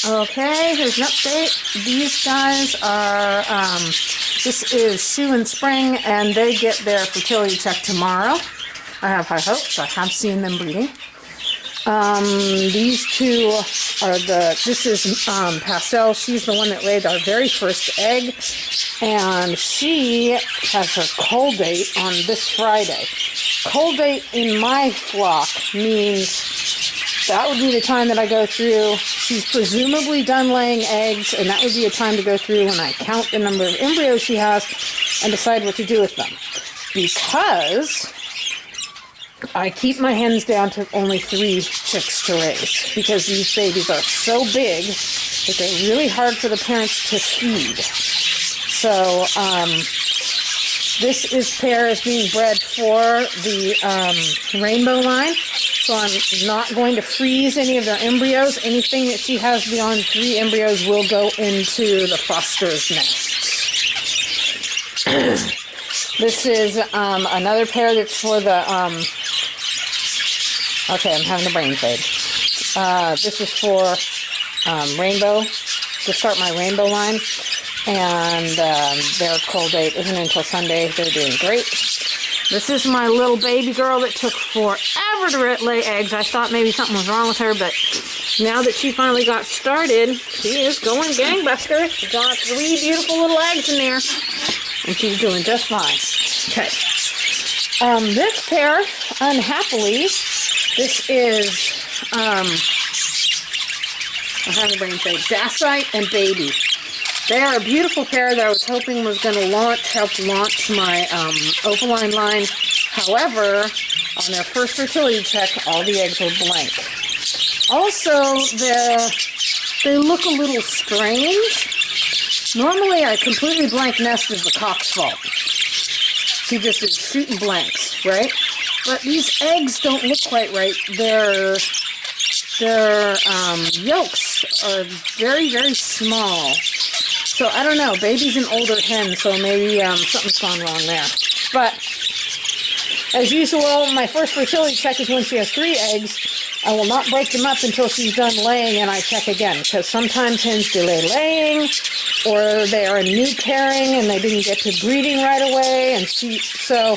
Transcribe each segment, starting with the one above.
Okay, here's an update. These guys are, this is Sue and Spring, and they get their fertility check tomorrow. I have high hopes. I have seen them breeding. These two are this is Pastel. She's the one that laid our very first egg, and she has her cull date on this Friday. Cull date in my flock means that would be the time that I go through. She's presumably done laying eggs, and that would be a time to go through when I count the number of embryos she has and decide what to do with them. Because I keep my hens down to only 3 chicks to raise, because these babies are so big that they're really hard for the parents to feed. So this pair is being bred for the rainbow line. So I'm not going to freeze any of their embryos. Anything that she has beyond 3 embryos will go into the foster's nest. This is another pair that's for the, okay, I'm having a brain fade. This is for rainbow, to start my rainbow line. And their cull date isn't until Sunday. They're doing great. This is my little baby girl that took forever to lay eggs. I thought maybe something was wrong with her, but now that she finally got started, she is going gangbusters. She got 3 beautiful little eggs in there, and she's doing just fine. Okay. This pair, unhappily, this is, I'm having a brain fade, Dacite and Baby. They are a beautiful pair that I was hoping was going to help launch my Opaline line. However, on their first fertility check, all the eggs were blank. Also, they look a little strange. Normally, a completely blank nest is the cock's fault. He just is shooting blanks, right? But these eggs don't look quite right. Their yolks are very, very small. So I don't know, baby's an older hen, so maybe something's gone wrong there. But as usual, my first fertility check is when she has 3 eggs. I will not break them up until she's done laying and I check again, because sometimes hens delay laying, or they are a new pairing and they didn't get to breeding right away, and so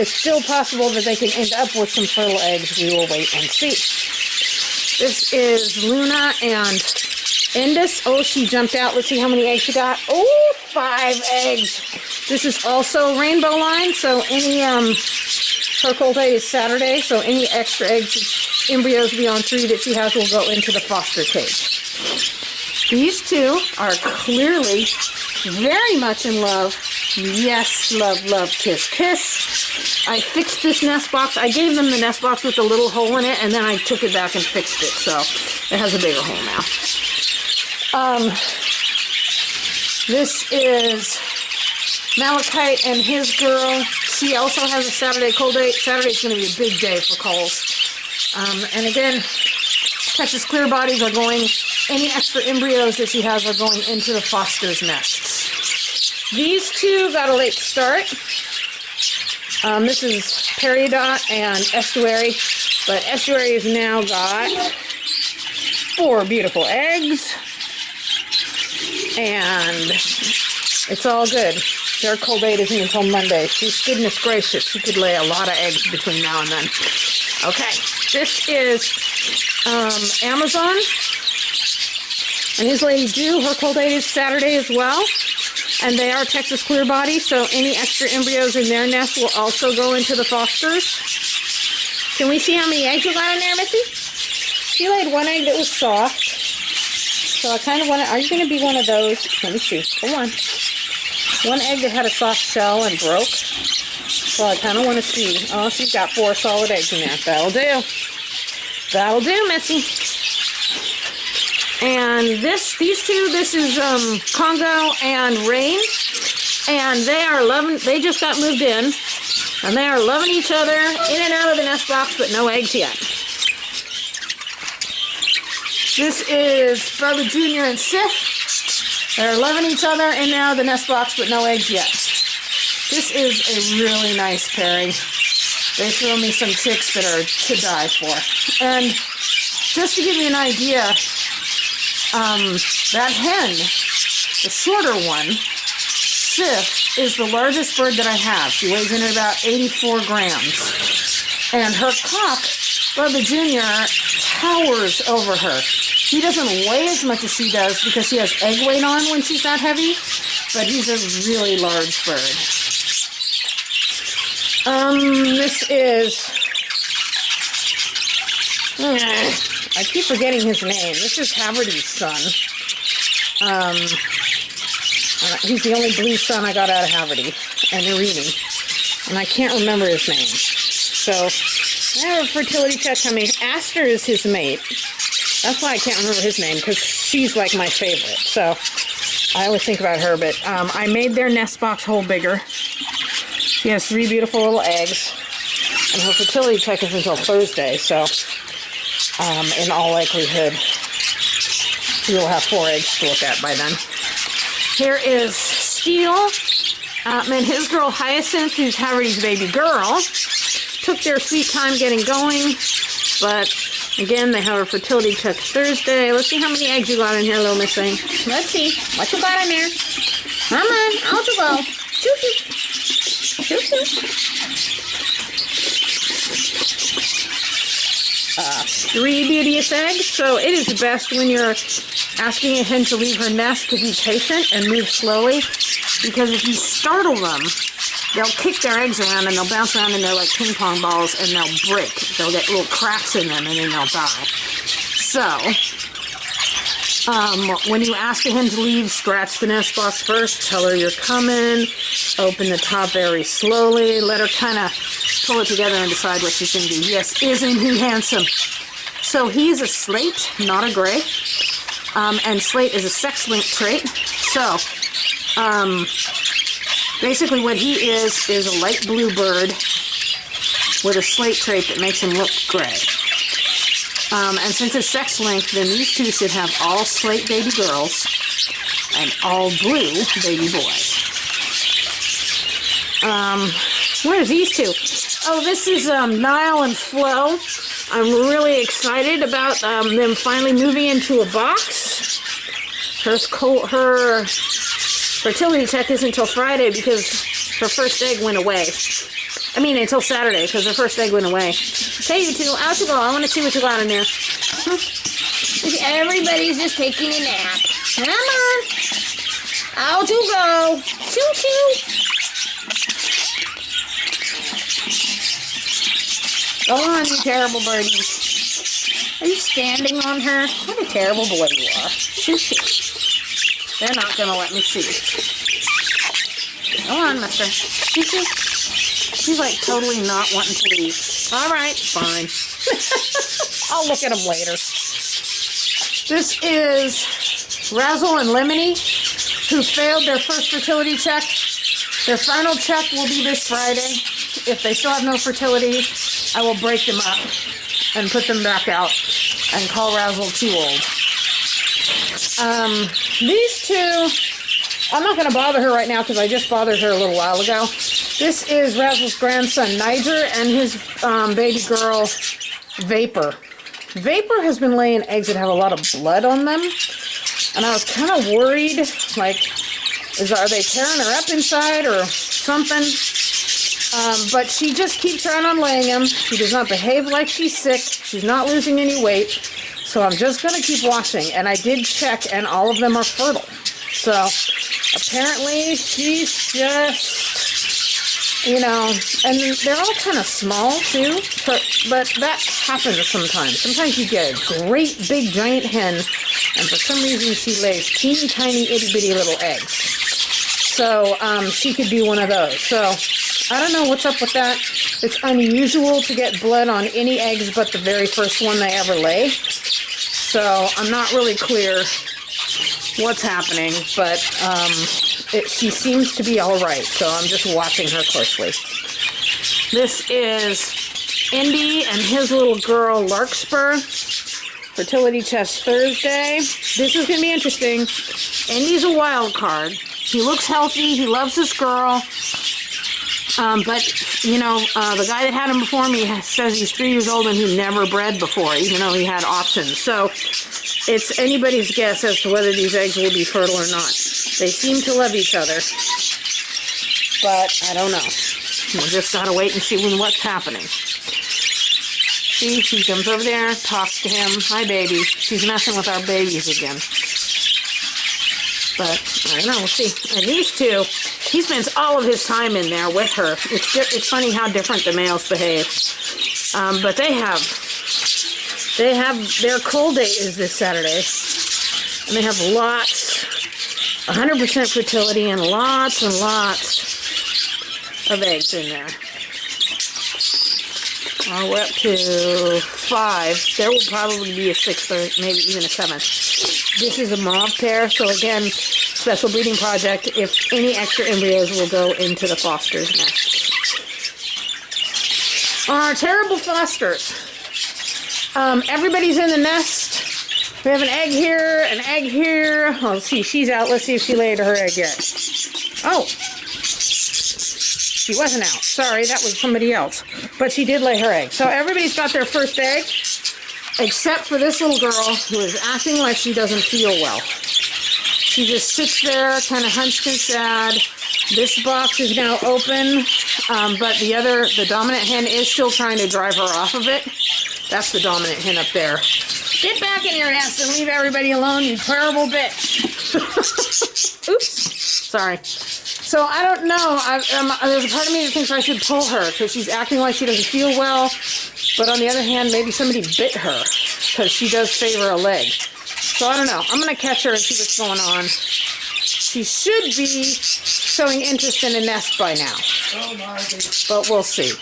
it's still possible that they can end up with some fertile eggs. We will wait and see. This is Luna and Indus. Oh, she jumped out. Let's see how many eggs she got. Oh, 5 eggs. This is also rainbow line, so any, her cull date is Saturday, so any extra eggs, embryos beyond 3 that she has will go into the foster cage. These two are clearly very much in love. Yes, love, love, kiss, kiss. I fixed this nest box. I gave them the nest box with a little hole in it, and then I took it back and fixed it, so it has a bigger hole now. This is Malachite and his girl. She also has a Saturday cull date. Saturday's going to be a big day for culls. And again, Texas clear bodies are going, any extra embryos that she has are going into the foster's nests. These two got a late start. This is Peridot and Estuary, but Estuary has now got 4 beautiful eggs. And it's all good. Their cull date isn't until Monday. She's, goodness gracious, she could lay a lot of eggs between now and then. Okay, this is Amazon. And his Lady Jew, her cull date is Saturday as well. And they are Texas clear body, so any extra embryos in their nest will also go into the fosters. Can we see how many eggs you got in there, Missy? She laid 1 egg that was soft. So I kind of want to, are you going to be one of those? Let me see. Hold on. 1 egg that had a soft shell and broke. So I kind of want to see. Oh, she's got 4 solid eggs in there. That'll do. That'll do, Missy. And these two, this is Congo and Rain. And they are loving, they just got moved in. And they are loving each other in and out of the nest box, but no eggs yet. This is Brother Junior and Sif. They're loving each other in and out of the nest box, but no eggs yet. This is a really nice pairing. They throw me some chicks that are to die for. And just to give you an idea, That hen, the shorter one, Sif, is the largest bird that I have. She weighs in at about 84 grams. And her cock, Bubba Jr., towers over her. He doesn't weigh as much as she does because she has egg weight on when she's that heavy, but he's a really large bird. This is... I keep forgetting his name. This is Haverty's son. He's the only blue son I got out of Haverty, and they're reading. And I can't remember his name. So, I have a fertility check coming. Aster is his mate. That's why I can't remember his name, because she's like my favorite. So, I always think about her, but I made their nest box hole bigger. She has 3 beautiful little eggs, and her fertility check is until Thursday, so in all likelihood, she will have 4 eggs to look at by then. Here is Steele, and his girl Hyacinth, who's Haverty's baby girl. Took their sweet time getting going, but again, they have a fertility check Thursday. Let's see how many eggs you got in here, little Miss Thing. Let's see what you got in there. Come on, out you go. Choo-choo. Choo-choo. 3 beauteous eggs, so it is best when you're asking a hen to leave her nest to be patient and move slowly, because if you startle them, they'll kick their eggs around and they'll bounce around and they're like ping pong balls and they'll break. They'll get little cracks in them and then they'll die. So, when you ask a hen to leave, scratch the nest box first, tell her you're coming, open the top very slowly, let her kind of pull it together and decide what she's going to do. Yes, isn't he handsome? So he's a slate, not a gray, and slate is a sex-linked trait. So, basically what he is a light blue bird with a slate trait that makes him look gray. And since it's sex-linked, then these two should have all slate baby girls and all blue baby boys. Where's these two? Oh, this is Nile and Flo. I'm really excited about them finally moving into a box. Her fertility check isn't until Friday because her first egg went away. I mean, until Saturday because her first egg went away. Okay, you two, out you go. I want to see what you got in there. Everybody's just taking a nap. Come on. Out you go. Choo-choo. Go on, you terrible birdies. Are you standing on her? What a terrible boy you are. They're not going to let me see. Go on, mister. She's like totally not wanting to leave. All right, fine. I'll look at them later. This is Razzle and Lemony, who failed their first fertility check. Their final check will be this Friday. If they still have no fertility, I will break them up and put them back out and call Razzle too old. These two, I'm not going to bother her right now because I just bothered her a little while ago. This is Razzle's grandson, Niger, and his baby girl, Vapor. Vapor has been laying eggs that have a lot of blood on them, and I was kind of worried, like, are they tearing her up inside or something? But she just keeps right on laying them. She does not behave like she's sick. She's not losing any weight. So I'm just going to keep watching. And I did check, and all of them are fertile. So apparently she's just, you know, and they're all kind of small too. But that happens sometimes. Sometimes you get a great big giant hen, and for some reason she lays teeny tiny itty bitty little eggs. So she could be one of those. So I don't know what's up with that. It's unusual to get blood on any eggs but the very first one they ever lay. So I'm not really clear what's happening, but she seems to be all right. So I'm just watching her closely. This is Indy and his little girl Larkspur. Fertility test Thursday. This is going to be interesting. Indy's a wild card. He looks healthy. He loves this girl. But, you know, the guy that had him before me says he's 3 years old and he never bred before, even though he had options. So it's anybody's guess as to whether these eggs will be fertile or not. They seem to love each other, but I don't know. We'll just gotta wait and see what's happening. See, she comes over there, talks to him. Hi, baby. She's messing with our babies again. But I don't know. We'll see. And these two, he spends all of his time in there with her. It's funny how different the males behave. But they have their cull day is this Saturday, and they have lots, 100% fertility, and lots of eggs in there. We're up to 5. There will probably be a 6th or maybe even a 7th. This is a mauve pair, so again, special breeding project. If any extra embryos will go into the foster's nest. Our terrible fosters. Everybody's in the nest. We have an egg here, an egg here. Oh, let's see, she's out. Let's see if she laid her egg yet. Oh. She wasn't out. Sorry, that was somebody else. But she did lay her egg. So everybody's got their first egg, except for this little girl who is acting like she doesn't feel well. She just sits there, kind of hunched and sad. This box is now open, but the dominant hen is still trying to drive her off of it. That's the dominant hen up there. Get back in your nest and leave everybody alone, you terrible bitch. Oops. Sorry. So I don't know. There's a part of me that thinks I should pull her because she's acting like she doesn't feel well. But on the other hand, maybe somebody bit her because she does favor a leg. So I don't know. I'm going to catch her and see what's going on. She should be showing interest in a nest by now. But we'll see.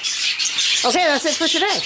Okay, that's it for today.